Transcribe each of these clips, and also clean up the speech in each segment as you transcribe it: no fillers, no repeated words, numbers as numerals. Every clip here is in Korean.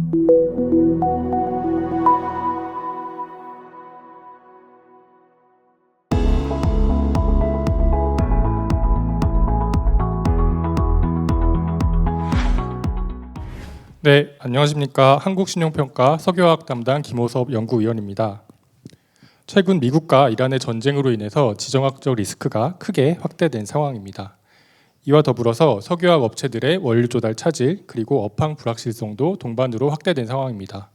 네, 안녕하십니까. 한국신용평가 석유화학 담당 김호섭 연구위원입니다. 최근 미국과 이란의 전쟁으로 인해서 지정학적 리스크가 크게 확대된 상황입니다. 이와 더불어서 석유화학 업체들의 원료 조달 차질 그리고 업황 불확실성도 동반으로 확대된 상황입니다.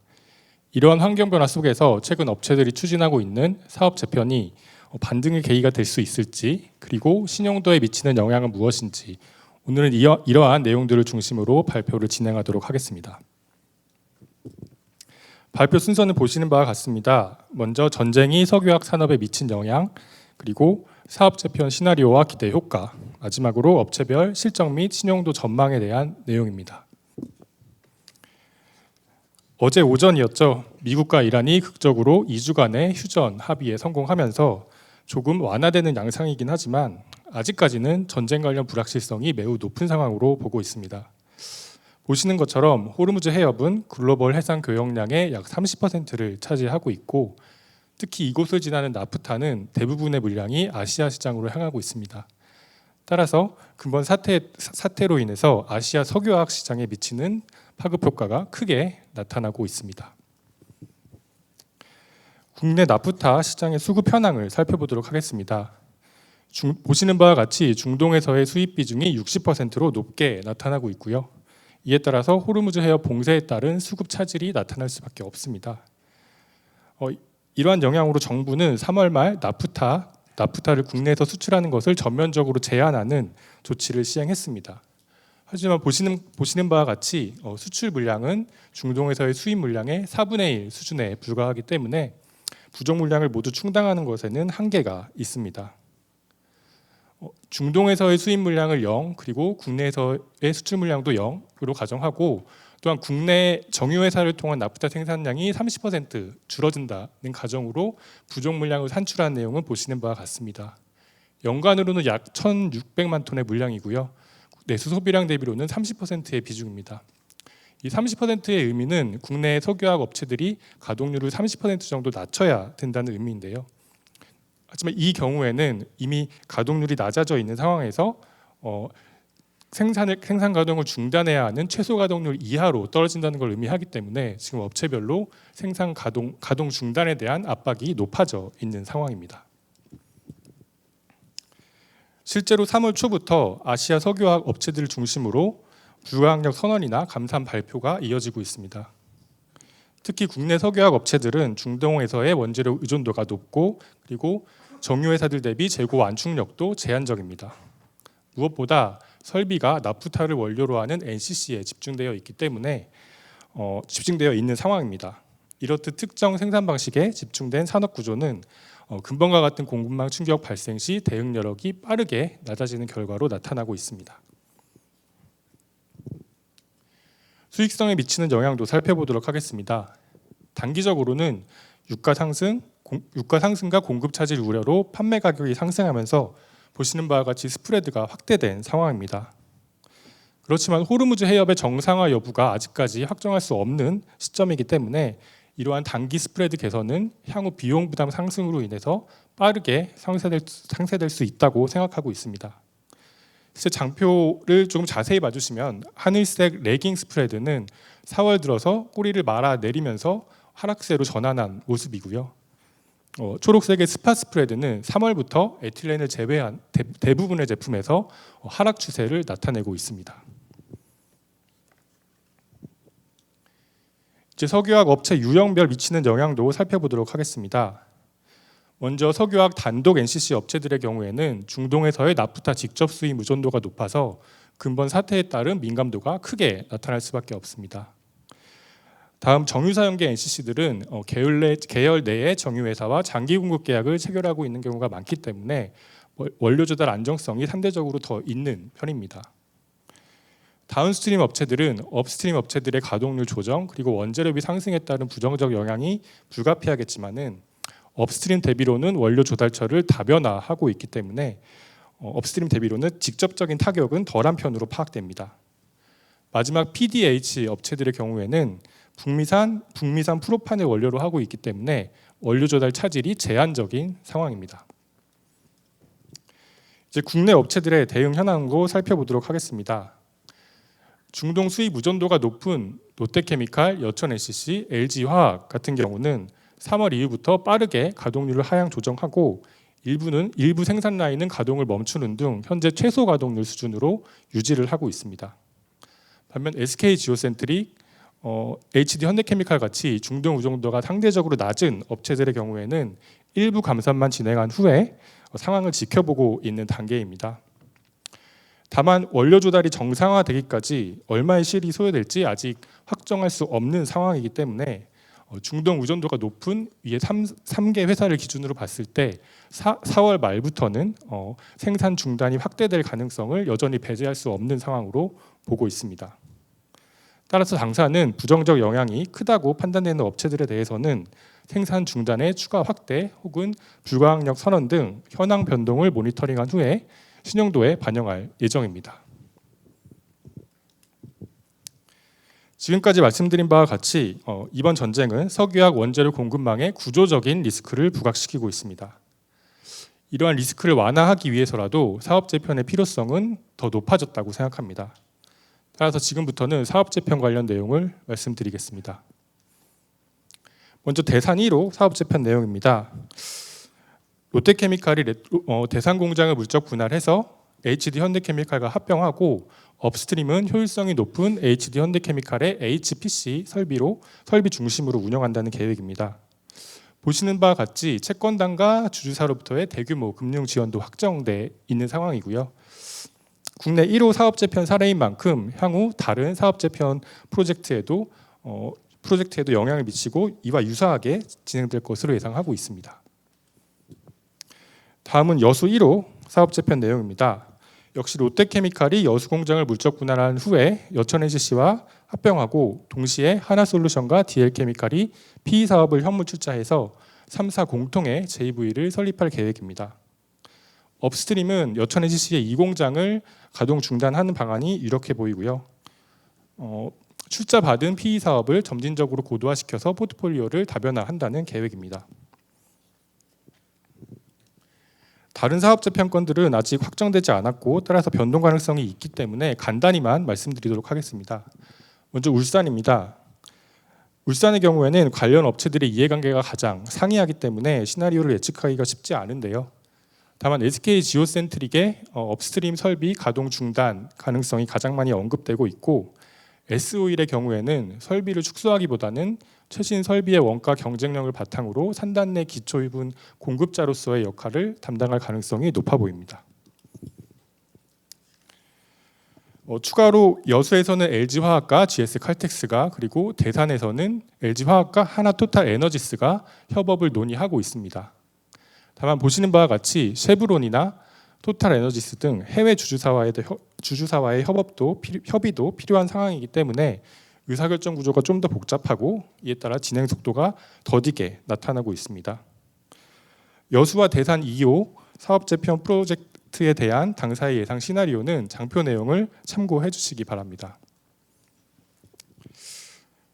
이러한 환경 변화 속에서 최근 업체들이 추진하고 있는 사업 재편이 반등의 계기가 될 수 있을지, 그리고 신용도에 미치는 영향은 무엇인지, 오늘은 이러한 내용들을 중심으로 발표를 진행하도록 하겠습니다. 발표 순서는 보시는 바와 같습니다. 먼저 전쟁이 석유화학 산업에 미친 영향, 그리고 사업 재편 시나리오와 기대 효과, 마지막으로 업체별 실적 및 신용도 전망에 대한 내용입니다. 어제 오전이었죠. 미국과 이란이 극적으로 2주간의 휴전 합의에 성공하면서 조금 완화되는 양상이긴 하지만 아직까지는 전쟁 관련 불확실성이 매우 높은 상황으로 보고 있습니다. 보시는 것처럼 호르무즈 해협은 글로벌 해상 교역량의 약 30%를 차지하고 있고, 특히 이곳을 지나는 나프타는 대부분의 물량이 아시아 시장으로 향하고 있습니다. 따라서 근본 사태로 인해서 아시아 석유화학 시장에 미치는 파급 효과가 크게 나타나고 있습니다. 국내 나프타 시장의 수급 현황을 살펴보도록 하겠습니다. 보시는 바와 같이 중동에서의 수입 비중이 60%로 높게 나타나고 있고요. 이에 따라서 호르무즈 해협 봉쇄에 따른 수급 차질이 나타날 수밖에 없습니다. 이러한 영향으로 정부는 3월 말 나프타를 국내에서 수출하는 것을 전면적으로 제한하는 조치를 시행했습니다. 하지만 보시는 바와 같이 수출 물량은 중동에서의 수입 물량의 4분의 1 수준에 불과하기 때문에 부족 물량을 모두 충당하는 것에는 한계가 있습니다. 중동에서의 수입 물량을 0, 그리고 국내에서의 수출 물량도 0으로 가정하고, 또한 국내 정유회사를 통한 나프타 생산량이 30% 줄어든다는 가정으로 부족 물량을 산출한 내용은 보시는 바와 같습니다. 연간으로는 약 1,600만 톤의 물량이고요. 내수 소비량 대비로는 30%의 비중입니다. 이 30%의 의미는 국내 석유화학 업체들이 가동률을 30% 정도 낮춰야 된다는 의미인데요. 하지만 이 경우에는 이미 가동률이 낮아져 있는 상황에서 생산 가동을 중단해야 하는 최소 가동률 이하로 떨어진다는 걸 의미하기 때문에 지금 업체별로 생산 가동 중단에 대한 압박이 높아져 있는 상황입니다. 실제로 3월 초부터 아시아 석유화학 업체들을 중심으로 불가항력 선언이나 감산 발표가 이어지고 있습니다. 특히 국내 석유화학 업체들은 중동에서의 원재료 의존도가 높고, 그리고 정유회사들 대비 재고 완충력도 제한적입니다. 무엇보다 설비가 나프타를 원료로 하는 NCC에 집중되어 있는 상황입니다. 이렇듯 특정 생산 방식에 집중된 산업 구조는 근본과 같은 공급망 충격 발생 시 대응 여력이 빠르게 낮아지는 결과로 나타나고 있습니다. 수익성에 미치는 영향도 살펴보도록 하겠습니다. 단기적으로는 유가 상승과 공급 차질 우려로 판매 가격이 상승하면서 보시는 바와 같이 스프레드가 확대된 상황입니다. 그렇지만 호르무즈 해협의 정상화 여부가 아직까지 확정할 수 없는 시점이기 때문에 이러한 단기 스프레드 개선은 향후 비용 부담 상승으로 인해서 빠르게 상쇄될 수 있다고 생각하고 있습니다. 실제 장표를 조금 자세히 봐주시면 하늘색 레깅 스프레드는 4월 들어서 꼬리를 말아 내리면서 하락세로 전환한 모습이고요. 초록색의 스팟 스프레드는 3월부터 에틸렌을 제외한 대부분의 제품에서 하락 추세를 나타내고 있습니다. 이제 석유화학 업체 유형별 미치는 영향도 살펴보도록 하겠습니다. 먼저 석유화학 단독 NCC 업체들의 경우에는 중동에서의 나프타 직접 수입 의존도가 높아서 근본 사태에 따른 민감도가 크게 나타날 수밖에 없습니다. 다음 정유사연계 NCC들은 계열 내의 정유회사와 장기 공급 계약을 체결하고 있는 경우가 많기 때문에 원료 조달 안정성이 상대적으로 더 있는 편입니다. 다운스트림 업체들은 업스트림 업체들의 가동률 조정, 그리고 원재료비 상승에 따른 부정적 영향이 불가피하겠지만은 업스트림 대비로는 원료 조달처를 다변화하고 있기 때문에 업스트림 대비로는 직접적인 타격은 덜한 편으로 파악됩니다. 마지막 PDH 업체들의 경우에는 북미산 프로판을 원료로 하고 있기 때문에 원료 조달 차질이 제한적인 상황입니다. 이제 국내 업체들의 대응 현황도 살펴보도록 하겠습니다. 중동 수입 의존도가 높은 롯데케미칼, 여천NCC, LG화학 같은 경우는 3월 이후부터 빠르게 가동률을 하향 조정하고 일부 생산 라인은 가동을 멈추는 등 현재 최소 가동률 수준으로 유지를 하고 있습니다. 반면 SK지오센트릭, HD현대케미칼 같이 중동 의존도가 상대적으로 낮은 업체들의 경우에는 일부 감산만 진행한 후에 상황을 지켜보고 있는 단계입니다. 다만 원료 조달이 정상화되기까지 얼마의 시일이 소요될지 아직 확정할 수 없는 상황이기 때문에 중동 의존도가 높은 위에 3개 회사를 기준으로 봤을 때 4월 말부터는 생산 중단이 확대될 가능성을 여전히 배제할 수 없는 상황으로 보고 있습니다. 따라서 당사는 부정적 영향이 크다고 판단되는 업체들에 대해서는 생산 중단의 추가 확대 혹은 불가항력 선언 등 현황 변동을 모니터링한 후에 신용도에 반영할 예정입니다. 지금까지 말씀드린 바와 같이 이번 전쟁은 석유화학 원재료 공급망에 구조적인 리스크를 부각시키고 있습니다. 이러한 리스크를 완화하기 위해서라도 사업 재편의 필요성은 더 높아졌다고 생각합니다. 따라서 지금부터는 사업 재편 관련 내용을 말씀드리겠습니다. 먼저 대산 1호 사업 재편 내용입니다. 롯데케미칼이 대산 공장을 물적 분할해서 HD현대케미칼과 합병하고 업스트림은 효율성이 높은 HD현대케미칼의 HPC 설비 중심으로 운영한다는 계획입니다. 보시는 바와 같이 채권단과 주주사로부터의 대규모 금융 지원도 확정돼 있는 상황이고요. 국내 1호 사업재편 사례인 만큼 향후 다른 사업재편 프로젝트에도 영향을 미치고 이와 유사하게 진행될 것으로 예상하고 있습니다. 다음은 여수 1호 사업재편 내용입니다. 역시 롯데케미칼이 여수 공장을 물적 분할한 후에 여천NCC와 합병하고 동시에 하나솔루션과 DL케미칼이 PE 사업을 현무 출자해서 3사 공통의 JV를 설립할 계획입니다. 업스트림은 여천NCC의 이 공장을 가동 중단하는 방안이 유력해 보이고요. 출자받은 PE 사업을 점진적으로 고도화시켜서 포트폴리오를 다변화한다는 계획입니다. 다른 사업 재편건들은 아직 확정되지 않았고 따라서 변동 가능성이 있기 때문에 간단히만 말씀드리도록 하겠습니다. 먼저 울산입니다. 울산의 경우에는 관련 업체들의 이해관계가 가장 상이하기 때문에 시나리오를 예측하기가 쉽지 않은데요. 다만 SK지오센트릭의 업스트림 설비 가동 중단 가능성이 가장 많이 언급되고 있고 S-오일의 경우에는 설비를 축소하기보다는 최신 설비의 원가 경쟁력을 바탕으로 산단 내 기초유분 공급자로서의 역할을 담당할 가능성이 높아 보입니다. 추가로 여수에서는 LG화학과 GS칼텍스가 그리고 대산에서는 LG화학과 하나토탈에너지스가 협업을 논의하고 있습니다. 다만 보시는 바와 같이 쉐브론이나 토탈에너지스 등 해외 주주사와의 협의도 필요한 상황이기 때문에 의사결정 구조가 좀 더 복잡하고 이에 따라 진행 속도가 더디게 나타나고 있습니다. 여수와 대산 2호 사업재편 프로젝트에 대한 당사의 예상 시나리오는 장표 내용을 참고해 주시기 바랍니다.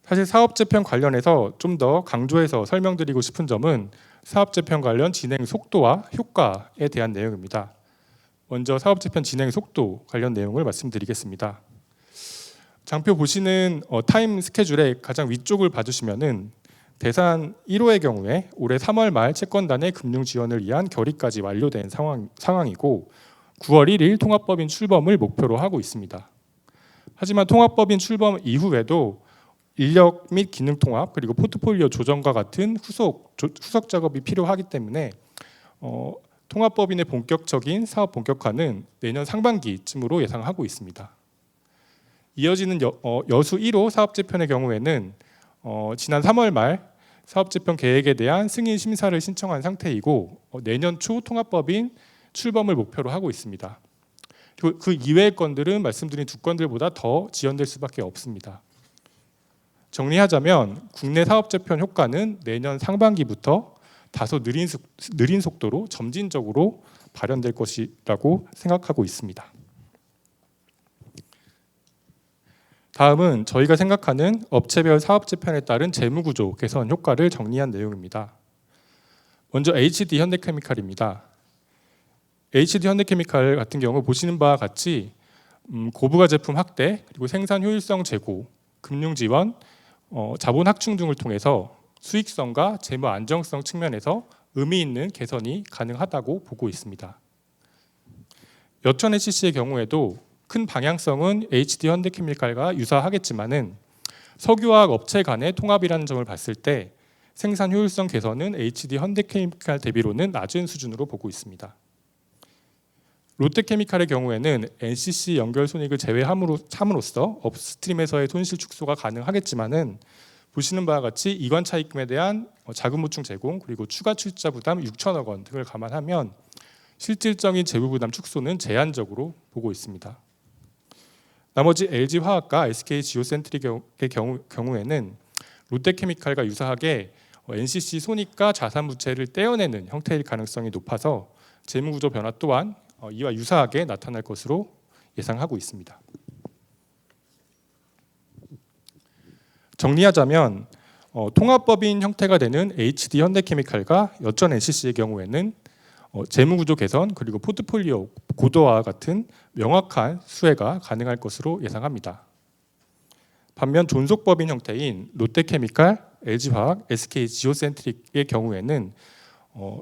사실 사업재편 관련해서 좀 더 강조해서 설명드리고 싶은 점은 사업재편 관련 진행 속도와 효과에 대한 내용입니다. 먼저 사업재편 진행 속도 관련 내용을 말씀드리겠습니다. 장표 보시는 타임 스케줄의 가장 위쪽을 봐주시면은 대산 1호의 경우에 올해 3월 말 채권단의 금융 지원을 위한 결의까지 완료된 상황이고 9월 1일 통합법인 출범을 목표로 하고 있습니다. 하지만 통합법인 출범 이후에도 인력 및 기능 통합 그리고 포트폴리오 조정과 같은 후속 작업이 필요하기 때문에 통합법인의 본격적인 사업 본격화는 내년 상반기쯤으로 예상하고 있습니다. 이어지는 여수 1호 사업재편의 경우에는 지난 3월 말 사업재편 계획에 대한 승인 심사를 신청한 상태이고 내년 초 통합법인 출범을 목표로 하고 있습니다. 그리고 그 이외의 건들은 말씀드린 두 건들보다 더 지연될 수밖에 없습니다. 정리하자면 국내 사업재편 효과는 내년 상반기부터 다소 느린 속도로 점진적으로 발현될 것이라고 생각하고 있습니다. 다음은 저희가 생각하는 업체별 사업 재편에 따른 재무구조 개선 효과를 정리한 내용입니다. 먼저 HD 현대케미칼입니다. HD 현대케미칼 같은 경우 보시는 바와 같이 고부가 제품 확대, 그리고 생산 효율성 제고, 금융 지원, 자본 확충 등을 통해서 수익성과 재무 안정성 측면에서 의미 있는 개선이 가능하다고 보고 있습니다. 여천 HC의 경우에도 큰 방향성은 HD 현대케미칼과 유사하겠지만은 석유화학 업체 간의 통합이라는 점을 봤을 때 생산 효율성 개선은 HD 현대케미칼 대비로는 낮은 수준으로 보고 있습니다. 롯데케미칼의 경우에는 NCC 연결 손익을 제외함으로써 업스트림에서의 손실 축소가 가능하겠지만은 보시는 바와 같이 이관 차입금에 대한 자금 보충 제공, 그리고 추가 출자 부담 6천억 원 등을 감안하면 실질적인 재무 부담 축소는 제한적으로 보고 있습니다. 나머지 LG화학과 SK지오센트릭의 경우에는 롯데케미칼과 유사하게 NCC 손익과 자산 부채를 떼어내는 형태일 가능성이 높아서 재무구조 변화 또한 이와 유사하게 나타날 것으로 예상하고 있습니다. 정리하자면 통합법인 형태가 되는 HD 현대케미칼과 여천 NCC의 경우에는 재무구조 개선, 그리고 포트폴리오 고도화와 같은 명확한 수혜가 가능할 것으로 예상합니다. 반면 존속법인 형태인 롯데케미칼, LG화학, SK지오센트릭의 경우에는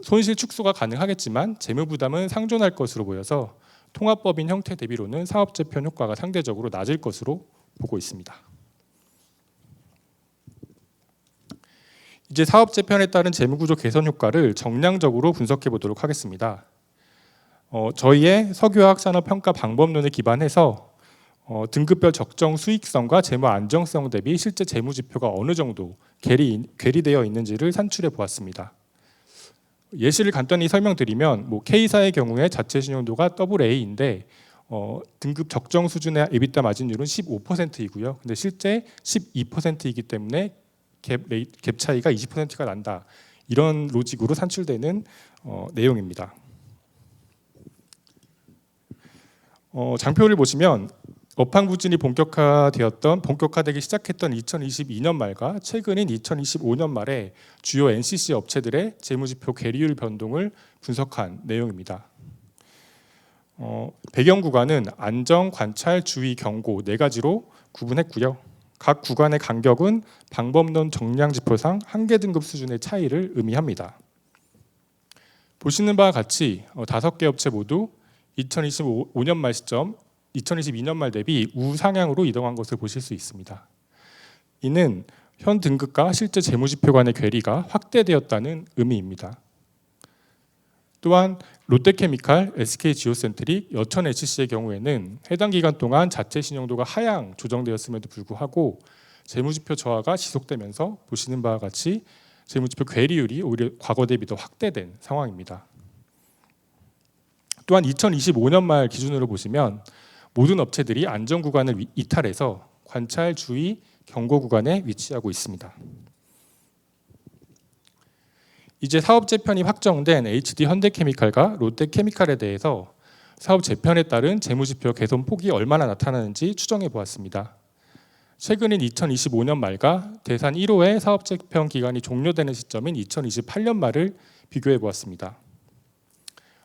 손실 축소가 가능하겠지만 재무 부담은 상존할 것으로 보여서 통합법인 형태 대비로는 사업 재편 효과가 상대적으로 낮을 것으로 보고 있습니다. 이제 사업 재편에 따른 재무구조 개선 효과를 정량적으로 분석해 보도록 하겠습니다. 저희의 석유화학 산업 평가 방법론에 기반해서 등급별 적정 수익성과 재무 안정성 대비 실제 재무 지표가 어느 정도 괴리되어 있는지를 산출해 보았습니다. 예시를 간단히 설명드리면 K사의 경우에 자체 신용도가 AA인데 등급 적정 수준의 EBITDA 마진율은 15%이고요. 근데 실제 12%이기 때문에 갭 차이가 20%가 난다. 이런 로직으로 산출되는 내용입니다. 장표를 보시면 업황 부진이 본격화되기 시작했던 2022년 말과 최근인 2025년 말에 주요 NCC 업체들의 재무지표 괴리율 변동을 분석한 내용입니다. 배경 구간은 안정, 관찰, 주의, 경고 네 가지로 구분했고요. 각 구간의 간격은 방법론 정량 지표상 한계 등급 수준의 차이를 의미합니다. 보시는 바와 같이 5개 업체 모두 2025년 말 시점 2022년 말 대비 우상향으로 이동한 것을 보실 수 있습니다. 이는 현 등급과 실제 재무지표 간의 괴리가 확대되었다는 의미입니다. 또한 롯데케미칼, SK지오센트릭, 여천 HC의 경우에는 해당 기간 동안 자체 신용도가 하향 조정되었음에도 불구하고 재무지표 저하가 지속되면서 보시는 바와 같이 재무지표 괴리율이 오히려 과거 대비 더 확대된 상황입니다. 또한 2025년 말 기준으로 보시면 모든 업체들이 안정 구간을 이탈해서 관찰, 주의, 경고 구간에 위치하고 있습니다. 이제 사업 재편이 확정된 HD 현대케미칼과 롯데케미칼에 대해서 사업 재편에 따른 재무지표 개선 폭이 얼마나 나타나는지 추정해 보았습니다. 최근인 2025년 말과 대산 1호의 사업 재편 기간이 종료되는 시점인 2028년 말을 비교해 보았습니다.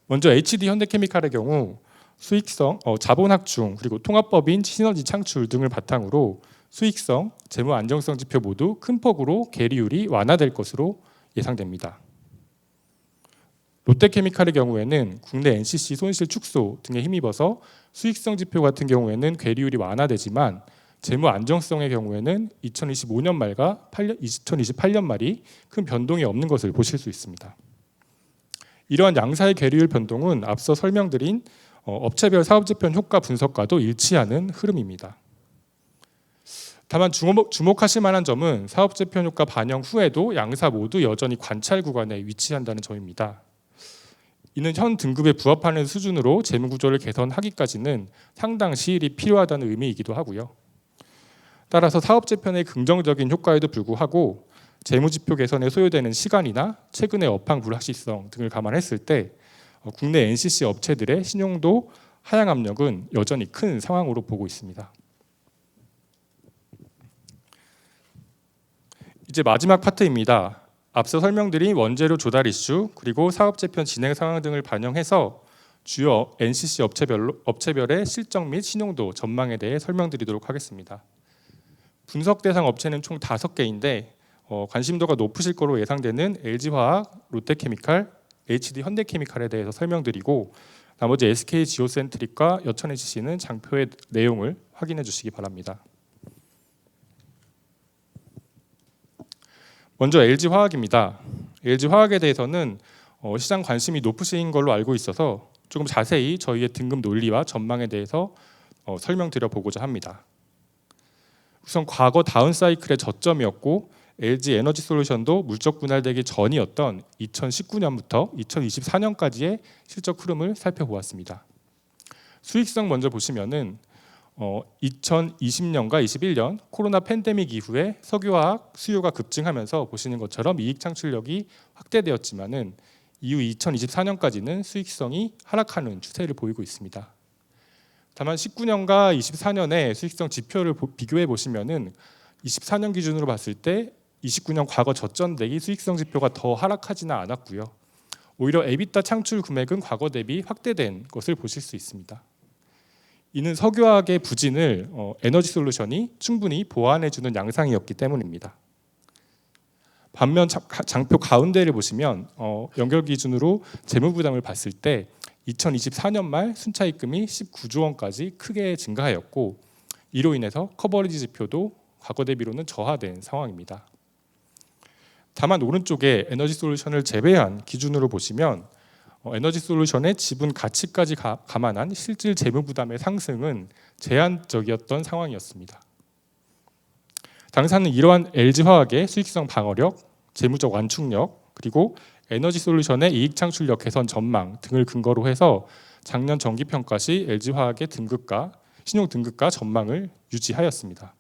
먼저 HD 현대케미칼의 경우 수익성, 자본 확충, 그리고 통합법인 시너지 창출 등을 바탕으로 수익성, 재무 안정성 지표 모두 큰 폭으로 괴리율이 완화될 것으로 예상됩니다. 롯데케미칼의 경우에는 국내 NCC 손실 축소 등에 힘입어서 수익성 지표 같은 경우에는 괴리율이 완화되지만 재무 안정성의 경우에는 2025년 말과 2028년 말이 큰 변동이 없는 것을 보실 수 있습니다. 이러한 양사의 괴리율 변동은 앞서 설명드린 업체별 사업 재편 효과 분석과도 일치하는 흐름입니다. 다만 주목하실 만한 점은 사업 재편 효과 반영 후에도 양사 모두 여전히 관찰 구간에 위치한다는 점입니다. 이는 현 등급에 부합하는 수준으로 재무 구조를 개선하기까지는 상당 시일이 필요하다는 의미이기도 하고요. 따라서 사업 재편의 긍정적인 효과에도 불구하고 재무지표 개선에 소요되는 시간이나 최근의 업황 불확실성 등을 감안했을 때 국내 NCC 업체들의 신용도 하향 압력은 여전히 큰 상황으로 보고 있습니다. 이제 마지막 파트입니다. 앞서 설명드린 원재료 조달 이슈 그리고 사업 재편 진행 상황 등을 반영해서 주요 NCC 업체별의 실적 및 신용도 전망에 대해 설명드리도록 하겠습니다. 분석 대상 업체는 총 5개인데 관심도가 높으실 거로 예상되는 LG화학, 롯데케미칼, HD 현대케미칼에 대해서 설명드리고 나머지 SK 지오센트릭과 여천 NCC는 장표의 내용을 확인해 주시기 바랍니다. 먼저 LG화학입니다. LG화학에 대해서는 시장 관심이 높으신 걸로 알고 있어서 조금 자세히 저희의 등급 논리와 전망에 대해서 설명드려 보고자 합니다. 우선 과거 다운사이클의 저점이었고 LG 에너지솔루션도 물적 분할되기 전이었던 2019년부터 2024년까지의 실적 흐름을 살펴보았습니다. 수익성 먼저 보시면은 2020년과 21년 코로나 팬데믹 이후에 석유화학 수요가 급증하면서 보시는 것처럼 이익 창출력이 확대되었지만은 이후 2024년까지는 수익성이 하락하는 추세를 보이고 있습니다. 다만 19년과 24년의 수익성 지표를 비교해 보시면은 24년 기준으로 봤을 때 29년 과거 저점 대비 수익성 지표가 더 하락하지는 않았고요. 오히려 에비타 창출 금액은 과거 대비 확대된 것을 보실 수 있습니다. 이는 석유화학의 부진을 에너지솔루션이 충분히 보완해주는 양상이었기 때문입니다. 반면 장표 가운데를 보시면 연결 기준으로 재무부담을 봤을 때 2024년 말 순차입금이 19조 원까지 크게 증가하였고 이로 인해서 커버리지 지표도 과거 대비로는 저하된 상황입니다. 다만 오른쪽에 에너지솔루션을 제외한 기준으로 보시면 에너지솔루션의 지분 가치까지 감안한 실질 재무부담의 상승은 제한적이었던 상황이었습니다. 당사는 이러한 LG화학의 수익성 방어력, 재무적 완충력, 그리고 에너지솔루션의 이익 창출력 개선 전망 등을 근거로 해서 작년 정기평가 시 LG화학의 등급과 신용 등급과 전망을 유지하였습니다.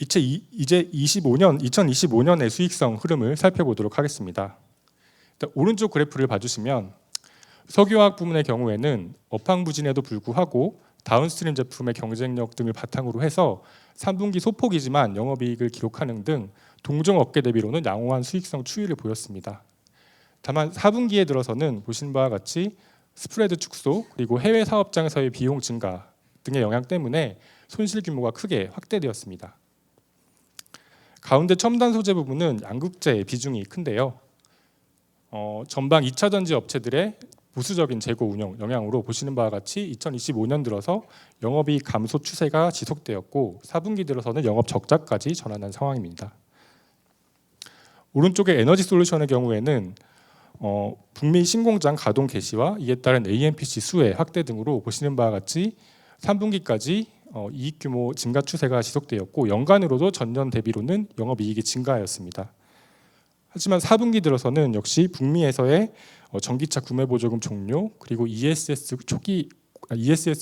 이제 2025년의 수익성 흐름을 살펴보도록 하겠습니다. 오른쪽 그래프를 봐주시면 석유화학 부문의 경우에는 업황 부진에도 불구하고 다운스트림 제품의 경쟁력 등을 바탕으로 해서 3분기 소폭이지만 영업이익을 기록하는 등 동종 업계 대비로는 양호한 수익성 추이를 보였습니다. 다만 4분기에 들어서는 보신 바와 같이 스프레드 축소 그리고 해외 사업장에서의 비용 증가 등의 영향 때문에 손실 규모가 크게 확대되었습니다. 가운데 첨단 소재 부분은 양극재의 비중이 큰데요. 전방 2차 전지 업체들의 보수적인 재고 운영 영향으로 보시는 바와 같이 2025년 들어서 영업이익 감소 추세가 지속되었고 4분기 들어서는 영업 적자까지 전환한 상황입니다. 오른쪽의 에너지솔루션의 경우에는 북미 신공장 가동 개시와 이에 따른 AMPC 수혜 확대 등으로 보시는 바와 같이 3분기까지 이익 규모 증가 추세가 지속되었고 연간으로도 전년 대비로는 영업이익이 증가하였습니다. 하지만 4분기 들어서는 역시 북미에서의 전기차 구매 보조금 종료 그리고 ESS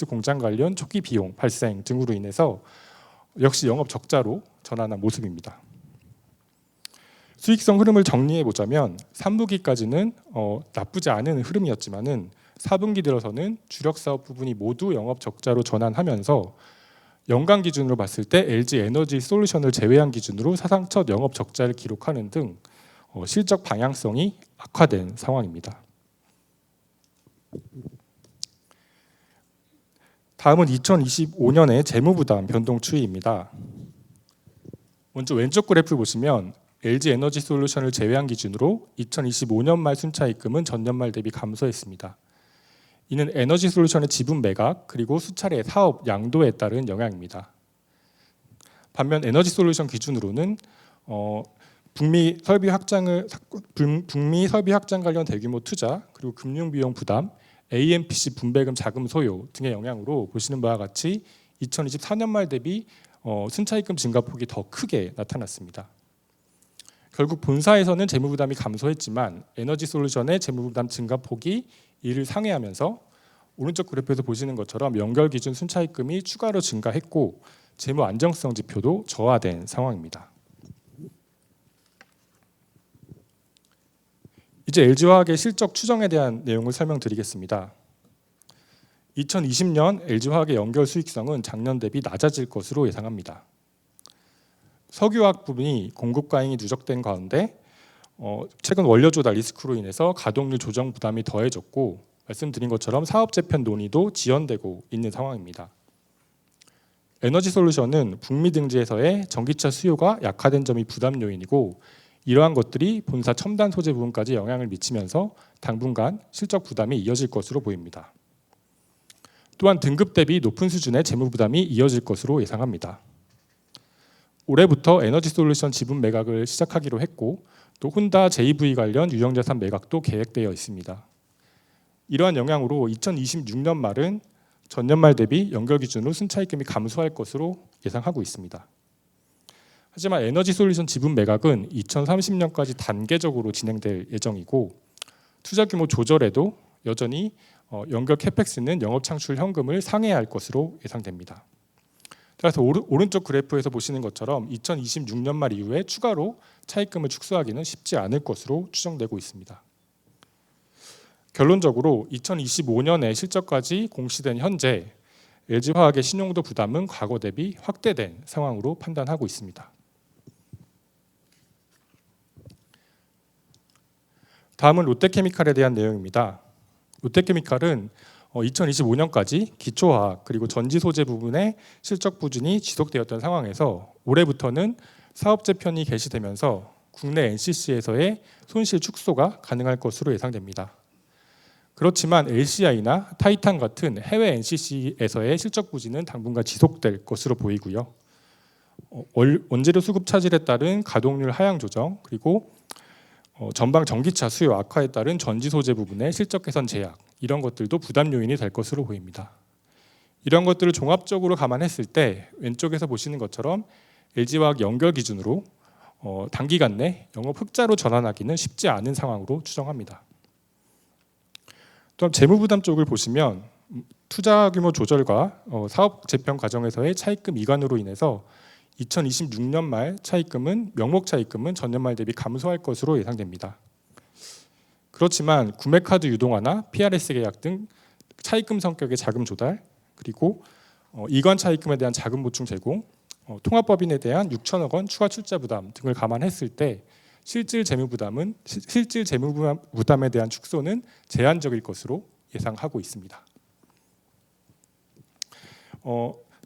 공장 관련 초기 비용 발생 등으로 인해서 역시 영업 적자로 전환한 모습입니다. 수익성 흐름을 정리해 보자면 3분기까지는 나쁘지 않은 흐름이었지만은 4분기 들어서는 주력 사업 부분이 모두 영업 적자로 전환하면서 연간 기준으로 봤을 때 LG 에너지 솔루션을 제외한 기준으로 사상 첫 영업 적자를 기록하는 등 실적 방향성이 악화된 상황입니다. 다음은 2025년의 재무부담 변동 추이입니다. 먼저 왼쪽 그래프 보시면 LG 에너지 솔루션을 제외한 기준으로 2025년 말 순차입금은 전년 말 대비 감소했습니다. 이는 에너지 솔루션의 지분 매각 그리고 수차례 사업 양도에 따른 영향입니다. 반면 에너지 솔루션 기준으로는 북미 설비 확장 관련 대규모 투자 그리고 금융 비용 부담, AMPC 분배금 자금 소요 등의 영향으로 보시는 바와 같이 2024년 말 대비 순차입금 증가폭이 더 크게 나타났습니다. 결국 본사에서는 재무부담이 감소했지만 에너지솔루션의 재무부담 증가폭이 이를 상회하면서 오른쪽 그래프에서 보시는 것처럼 연결 기준 순차입금이 추가로 증가했고 재무 안정성 지표도 저하된 상황입니다. 이제 LG화학의 실적 추정에 대한 내용을 설명드리겠습니다. 2020년 LG화학의 연결 수익성은 작년 대비 낮아질 것으로 예상합니다. 석유화학 부분이 공급 과잉이 누적된 가운데 최근 원료 조달 리스크로 인해서 가동률 조정 부담이 더해졌고 말씀드린 것처럼 사업 재편 논의도 지연되고 있는 상황입니다. 에너지솔루션은 북미 등지에서의 전기차 수요가 약화된 점이 부담 요인이고 이러한 것들이 본사 첨단 소재 부분까지 영향을 미치면서 당분간 실적 부담이 이어질 것으로 보입니다. 또한 등급 대비 높은 수준의 재무 부담이 이어질 것으로 예상합니다. 올해부터 에너지솔루션 지분 매각을 시작하기로 했고 또 혼다 JV 관련 유형자산 매각도 계획되어 있습니다. 이러한 영향으로 2026년 말은 전년 말 대비 연결 기준으로 순차익금이 감소할 것으로 예상하고 있습니다. 하지만 에너지솔루션 지분 매각은 2030년까지 단계적으로 진행될 예정이고 투자 규모 조절에도 여전히 연결 캐펙스는 영업 창출 현금을 상회할 것으로 예상됩니다. 따라서 오른쪽 그래프에서 보시는 것처럼 2026년 말 이후에 추가로 차입금을 축소하기는 쉽지 않을 것으로 추정되고 있습니다. 결론적으로 2025년에 실적까지 공시된 현재 LG화학의 신용도 부담은 과거 대비 확대된 상황으로 판단하고 있습니다. 다음은 롯데케미칼에 대한 내용입니다. 롯데케미칼은 2025년까지 기초화학 그리고 전지 소재 부분의 실적 부진이 지속되었던 상황에서 올해부터는 사업 재편이 개시되면서 국내 NCC에서의 손실 축소가 가능할 것으로 예상됩니다. 그렇지만 LCI나 타이탄 같은 해외 NCC에서의 실적 부진은 당분간 지속될 것으로 보이고요. 원재료 수급 차질에 따른 가동률 하향 조정 그리고 전방 전기차 수요 악화에 따른 전지 소재 부분의 실적 개선 제약 이런 것들도 부담 요인이 될 것으로 보입니다. 이런 것들을 종합적으로 감안했을 때 왼쪽에서 보시는 것처럼 LG화학 연결 기준으로 단기간 내 영업 흑자로 전환하기는 쉽지 않은 상황으로 추정합니다. 또한 재무 부담 쪽을 보시면 투자 규모 조절과 사업 재편 과정에서의 차입금 이관으로 인해서 2026년 말 차입금은 명목 차입금은 전년 말 대비 감소할 것으로 예상됩니다. 그렇지만 구매 카드 유동화나 PRS 계약 등 차입금 성격의 자금 조달 그리고 이관 차입금에 대한 자금 보충 제공, 통합법인에 대한 6천억 원 추가 출자 부담 등을 감안했을 때 실질 재무 부담에 대한 축소는 제한적일 것으로 예상하고 있습니다.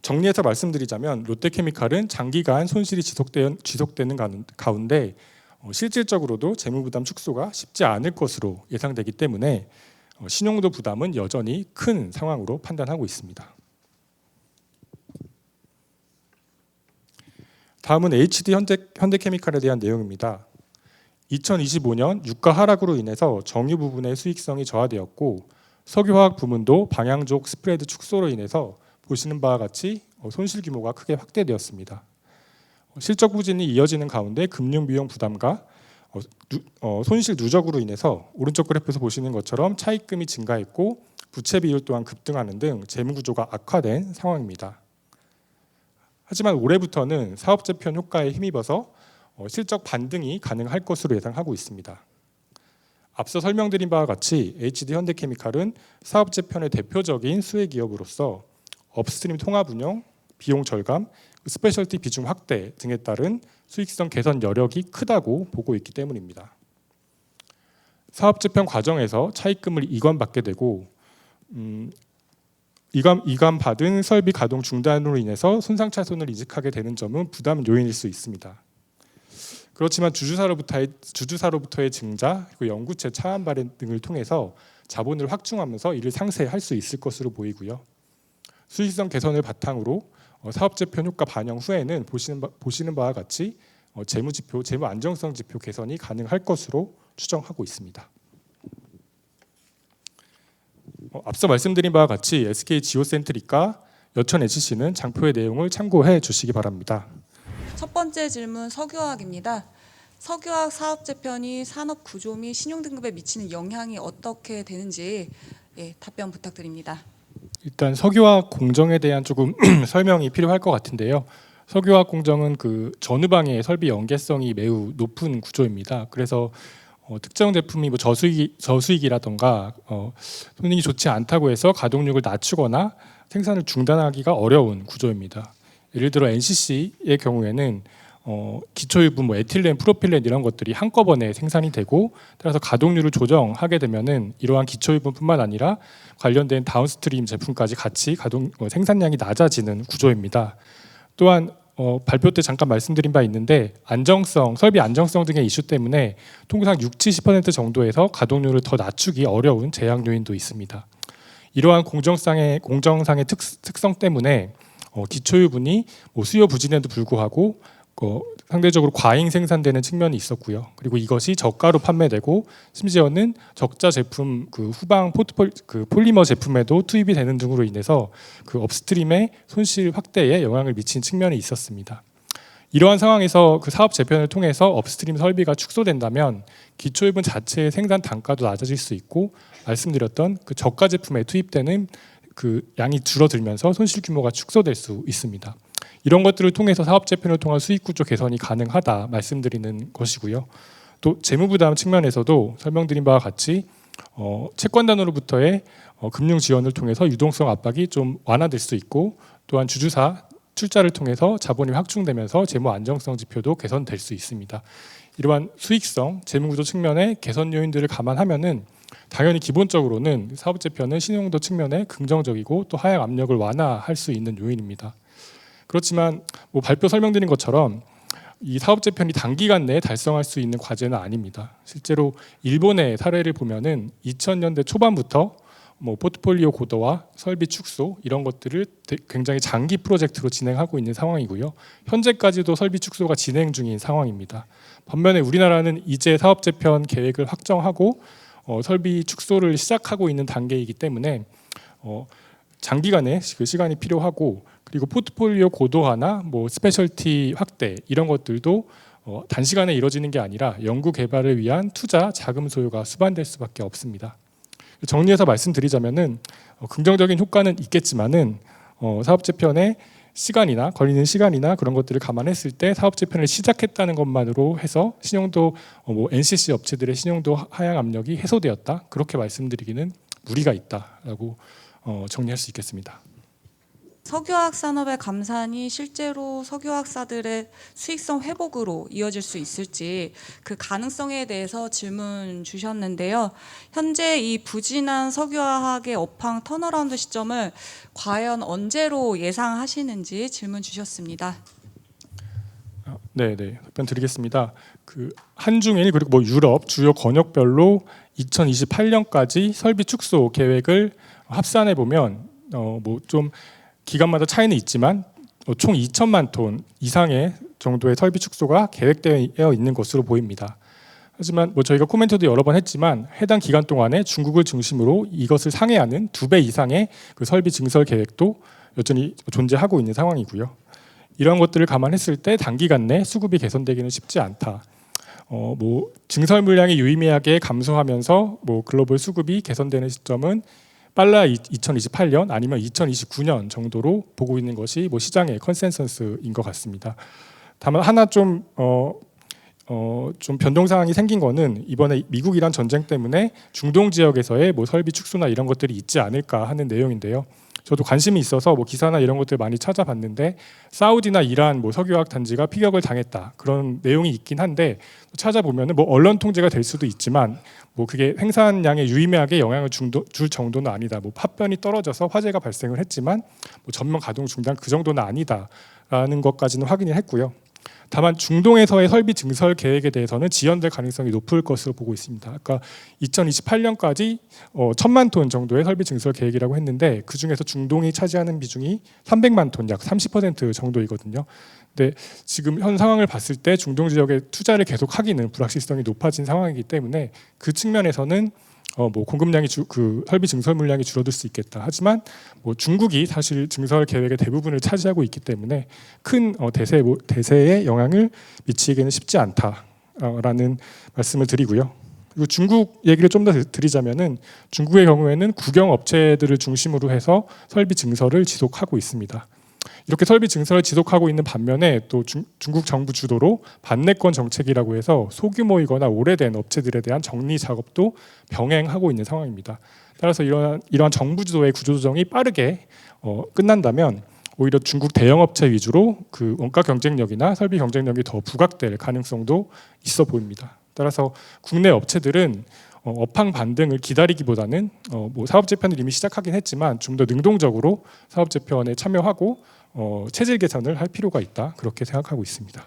정리해서 말씀드리자면 롯데케미칼은 장기간 손실이 지속되는 가운데 실질적으로도 재무 부담 축소가 쉽지 않을 것으로 예상되기 때문에 신용도 부담은 여전히 큰 상황으로 판단하고 있습니다. 다음은 HD 현대케미칼에 대한 내용입니다. 2025년 유가 하락으로 인해서 정유 부분의 수익성이 저하되었고 석유화학 부문도 방향족 스프레드 축소로 인해서 보시는 바와 같이 손실 규모가 크게 확대되었습니다. 실적 부진이 이어지는 가운데 금융 비용 부담과 손실 누적으로 인해서 오른쪽 그래프에서 보시는 것처럼 차입금이 증가했고 부채 비율 또한 급등하는 등 재무 구조가 악화된 상황입니다. 하지만 올해부터는 사업 재편 효과에 힘입어서 실적 반등이 가능할 것으로 예상하고 있습니다. 앞서 설명드린 바와 같이 HD 현대케미칼은 사업 재편의 대표적인 수혜 기업으로서 업스트림 통합 운영, 비용 절감, 스페셜티 비중 확대 등에 따른 수익성 개선 여력이 크다고 보고 있기 때문입니다. 사업 재편 과정에서 차입금을 이관받게 되고 이관받은 설비 가동 중단으로 인해서 손상 차손을 이직하게 되는 점은 부담 요인일 수 있습니다. 그렇지만 주주사로부터의 증자 그리고 연구체 차환 발행 등을 통해서 자본을 확충하면서 이를 상쇄할 수 있을 것으로 보이고요. 수익성 개선을 바탕으로 사업 재편 효과 반영 후에는 보시는 바와 같이 재무 안정성 지표 개선이 가능할 것으로 추정하고 있습니다. 앞서 말씀드린 바와 같이 SK 지오센트릭과 여천 HC는 장표의 내용을 참고해 주시기 바랍니다. 첫 번째 질문 석유화학입니다. 석유화학 사업 재편이 산업 구조 및 신용 등급에 미치는 영향이 어떻게 되는지 답변 부탁드립니다. 일단 석유화학 공정에 대한 조금 설명이 필요할 것 같은데요. 석유화학 공정은 그 전후방의 설비 연계성이 매우 높은 구조입니다. 그래서 특정 제품이 뭐 저수익이라던가 손익이 좋지 않다고 해서 가동률을 낮추거나 생산을 중단하기가 어려운 구조입니다. 예를 들어 NCC의 경우에는 기초유분 에틸렌, 프로필렌 이런 것들이 한꺼번에 생산이 되고 따라서 가동률을 조정하게 되면은 이러한 기초유분뿐만 아니라 관련된 다운스트림 제품까지 같이 생산량이 낮아지는 구조입니다. 또한 발표 때 잠깐 말씀드린 바 있는데 설비 안정성 등의 이슈 때문에 통상 60-70% 정도에서 가동률을 더 낮추기 어려운 제약 요인도 있습니다. 이러한 공정상의 특성 때문에 기초유분이 수요 부진에도 불구하고 상대적으로 과잉 생산되는 측면이 있었고요. 그리고 이것이 저가로 판매되고 심지어는 적자 제품 후방 폴리머 제품에도 투입이 되는 등으로 인해서 업스트림의 손실 확대에 영향을 미친 측면이 있었습니다. 이러한 상황에서 사업 재편을 통해서 업스트림 설비가 축소된다면 기초유분 자체의 생산 단가도 낮아질 수 있고 말씀드렸던 저가 제품에 투입되는 양이 줄어들면서 손실 규모가 축소될 수 있습니다. 이런 것들을 통해서 사업 재편을 통한 수익 구조 개선이 가능하다 말씀드리는 것이고요. 또 재무 부담 측면에서도 설명드린 바와 같이 채권단으로부터의 금융 지원을 통해서 유동성 압박이 좀 완화될 수 있고 또한 주주사 출자를 통해서 자본이 확충되면서 재무 안정성 지표도 개선될 수 있습니다. 이러한 수익성, 재무 구조 측면의 개선 요인들을 감안하면은 당연히 기본적으로는 사업 재편은 신용도 측면에 긍정적이고 또 하향 압력을 완화할 수 있는 요인입니다. 그렇지만 발표 설명드린 것처럼 이 사업 재편이 단기간 내에 달성할 수 있는 과제는 아닙니다. 실제로 일본의 사례를 보면은 2000년대 초반부터 포트폴리오 고도화, 설비 축소 이런 것들을 굉장히 장기 프로젝트로 진행하고 있는 상황이고요. 현재까지도 설비 축소가 진행 중인 상황입니다. 반면에 우리나라는 이제 사업 재편 계획을 확정하고 설비 축소를 시작하고 있는 단계이기 때문에 장기간의 시간이 필요하고 그리고 포트폴리오 고도화나 스페셜티 확대 이런 것들도 단시간에 이루어지는 게 아니라 연구 개발을 위한 투자 자금 소요가 수반될 수밖에 없습니다. 정리해서 말씀드리자면은 긍정적인 효과는 있겠지만은 사업 재편의 걸리는 시간이나 그런 것들을 감안했을 때 사업 재편을 시작했다는 것만으로 해서 신용도 NCC 업체들의 신용도 하향 압력이 해소되었다 그렇게 말씀드리기는 무리가 있다라고 정리할 수 있겠습니다. 석유화학 산업의 감산이 실제로 석유화학사들의 수익성 회복으로 이어질 수 있을지 그 가능성에 대해서 질문 주셨는데요. 현재 이 부진한 석유화학의 업황 턴어라운드 시점을 과연 언제로 예상하시는지 질문 주셨습니다. 네, 답변 드리겠습니다. 한중일 그리고 유럽 주요 권역별로 2028년까지 설비 축소 계획을 합산해 보면 좀 기간마다 차이는 있지만 총 2천만 톤 이상의 정도의 설비 축소가 계획되어 있는 것으로 보입니다. 하지만 저희가 코멘트도 여러 번 했지만 해당 기간 동안에 중국을 중심으로 이것을 상회하는 2배 이상의 설비 증설 계획도 여전히 존재하고 있는 상황이고요. 이런 것들을 감안했을 때 단기간 내 수급이 개선되기는 쉽지 않다. 증설 물량이 유의미하게 감소하면서 글로벌 수급이 개선되는 시점은 빨라 2028년 아니면 2029년 정도로 보고 있는 것이 시장의 컨센서스인 것 같습니다. 다만 하나 좀 변동 사항이 생긴 거는 이번에 미국-이란 전쟁 때문에 중동 지역에서의 설비 축소나 이런 것들이 있지 않을까 하는 내용인데요. 저도 관심이 있어서 기사나 이런 것들 많이 찾아봤는데 사우디나 이란 석유화학 단지가 피격을 당했다 그런 내용이 있긴 한데 찾아보면은 언론 통제가 될 수도 있지만 그게 생산량에 유의미하게 영향을 줄 정도는 아니다. 파편이 떨어져서 화재가 발생을 했지만 전면 가동 중단 그 정도는 아니다라는 것까지는 확인을 했고요. 다만 중동에서의 설비 증설 계획에 대해서는 지연될 가능성이 높을 것으로 보고 있습니다. 아까 2028년까지 1,000만 톤 정도의 설비 증설 계획이라고 했는데 그 중에서 중동이 차지하는 비중이 300만 톤, 약 30% 정도이거든요. 근데 지금 현 상황을 봤을 때 중동 지역에 투자를 계속하기는 불확실성이 높아진 상황이기 때문에 그 측면에서는 공급량이 설비 증설 물량이 줄어들 수 있겠다. 하지만 중국이 사실 증설 계획의 대부분을 차지하고 있기 때문에 큰 대세에 영향을 미치기는 쉽지 않다라는 말씀을 드리고요. 그리고 중국 얘기를 좀 더 드리자면은 중국의 경우에는 국영 업체들을 중심으로 해서 설비 증설을 지속하고 있습니다. 이렇게 설비 증설을 지속하고 있는 반면에 또 중국 정부 주도로 반내권 정책이라고 해서 소규모이거나 오래된 업체들에 대한 정리 작업도 병행하고 있는 상황입니다. 따라서 이러한 정부 주도의 구조조정이 빠르게 끝난다면 오히려 중국 대형 업체 위주로 그 원가 경쟁력이나 설비 경쟁력이 더 부각될 가능성도 있어 보입니다. 따라서 국내 업체들은 업황 반등을 기다리기보다는 뭐 사업 재편을 이미 시작하긴 했지만 좀 더 능동적으로 사업 재편에 참여하고 체질 개선을 할 필요가 있다, 그렇게 생각하고 있습니다.